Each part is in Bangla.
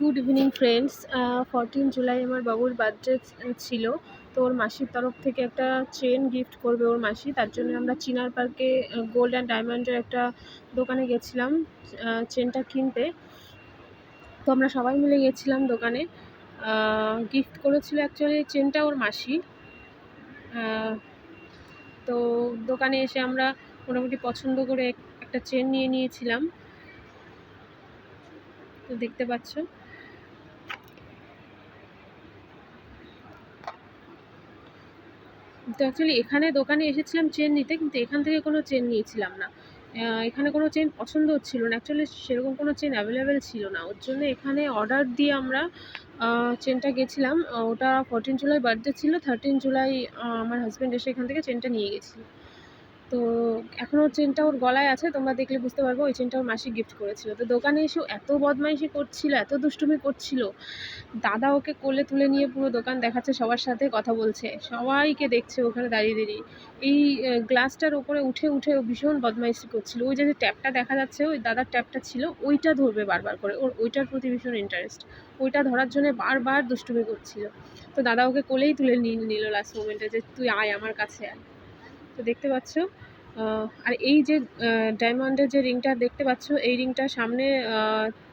Good evening friends. 14 জুলাই আমার বাবুর বার্থডে ছিল। তো ওর মাসির তরফ থেকে একটা চেন গিফট করবে ওর মাসি, তার জন্য আমরা চিনার পার্কে গোল্ড অ্যান্ড ডায়মন্ডের একটা দোকানে গেছিলাম চেনটা কিনতে। তো আমরা সবাই মিলে গেছিলাম দোকানে। গিফট করেছিল অ্যাকচুয়ালি চেনটা ওর মাসি। তো দোকানে এসে আমরা মোটামুটি পছন্দ করে একটা চেন নিয়ে নিয়েছিলাম। তো দেখতে পাচ্ছ, তো অ্যাকচুয়ালি এখানে দোকানে এসেছিলাম চেন নিতে, কিন্তু এখান থেকে কোনো চেন নিয়েছিলাম না। এখানে কোনো চেন পছন্দ হচ্ছিল না, অ্যাকচুয়ালি সেরকম কোনো চেন অ্যাভেলেবেল ছিল না। ওর জন্য এখানে অর্ডার দিয়ে আমরা চেনটা গেছিলাম। ওটা 14 জুলাই বার্থডে ছিল, 13 জুলাই আমার হাজব্যান্ড এসে এখান থেকে চেনটা নিয়ে গেছিলো। তো এখনও চেনটা ওর গলায় আছে, তোমরা দেখলে বুঝতে পারবো ওই চেনটা ওর মাসি গিফট করেছিল। তো দোকানে এসেও এত বদমাইশি করছিল, এত দুষ্টুমি করছিল। দাদা ওকে কোলে তুলে নিয়ে পুরো দোকান দেখাচ্ছে, সবার সাথে কথা বলছে, সবাইকে দেখছে ওখানে দাঁড়িয়ে দাঁড়িয়ে। এই গ্লাসটার ওপরে উঠে উঠে ও ভীষণ বদমাইশি করছিল। ওই যে ট্যাপটা দেখা যাচ্ছে, ওই দাদার ট্যাপটা ছিল, ওইটা ধরবে বারবার করে। ওর ওইটার প্রতি ভীষণ ইন্টারেস্ট, ওইটা ধরার জন্য বারবার দুষ্টুমি করছিল। তো দাদা ওকে কোলেই তুলে নিয়ে নিল লাস্ট মোমেন্টে, যে তুই আয় আমার কাছে আয়। তো দেখতে পাচ্ছ, আর এই যে ডায়মন্ডের যে রিংটা দেখতে পাচ্ছ, এই রিংটা সামনে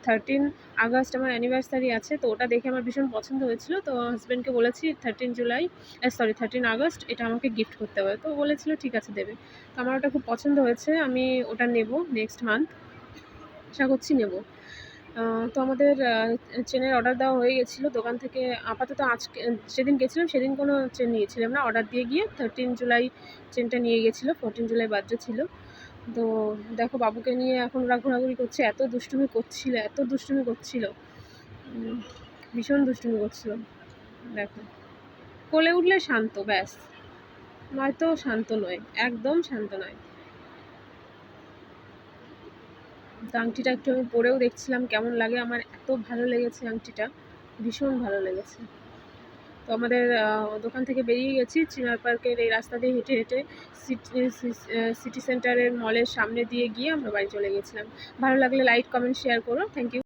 13 আগস্ট আমার অ্যানিভার্সারি আছে। তো ওটা দেখে আমার ভীষণ পছন্দ হয়েছিল। তো হাজব্যান্ডকে বলেছি 13 আগস্ট এটা আমাকে গিফট করতে হবে। তো বলেছিল ঠিক আছে দেবে। তো আমার ওটা খুব পছন্দ হয়েছে, আমি ওটা নেব নেক্সট মান্থ, আশা করছি নেব। তো আমাদের চেনের অর্ডার দেওয়া হয়ে গেছিলো দোকান থেকে। আপাতত আজকে যেদিন গেছিলাম সেদিন কোনো চেন নিয়েছিলাম না, অর্ডার দিয়ে গিয়ে 13 জুলাই চেনটা নিয়ে গেছিলো। 14 জুলাই বার্থডে ছিল। তো দেখো বাবুকে নিয়ে এখন ওরা ঘোরাঘুরি করছে, এত দুষ্টুমি করছিল, ভীষণ দুষ্টুমি করছিল। দেখো কোলে উঠলে শান্ত, ব্যাস, নয়তো শান্ত নয়, একদম শান্ত নয়। তো আংটিটা একটু আমি পরেও দেখছিলাম কেমন লাগে। আমার এত ভালো লেগেছে আংটিটা, ভীষণ ভালো লেগেছে। তো আমাদের দোকান থেকে বেরিয়ে গেছি, চিনার পার্কের এই রাস্তা দিয়ে হেঁটে হেঁটে সিটি সেন্টারের মলের সামনে দিয়ে গিয়ে আমরা বাড়ি চলে গেছিলাম। ভালো লাগলে লাইক কমেন্ট শেয়ার করো। Thank you.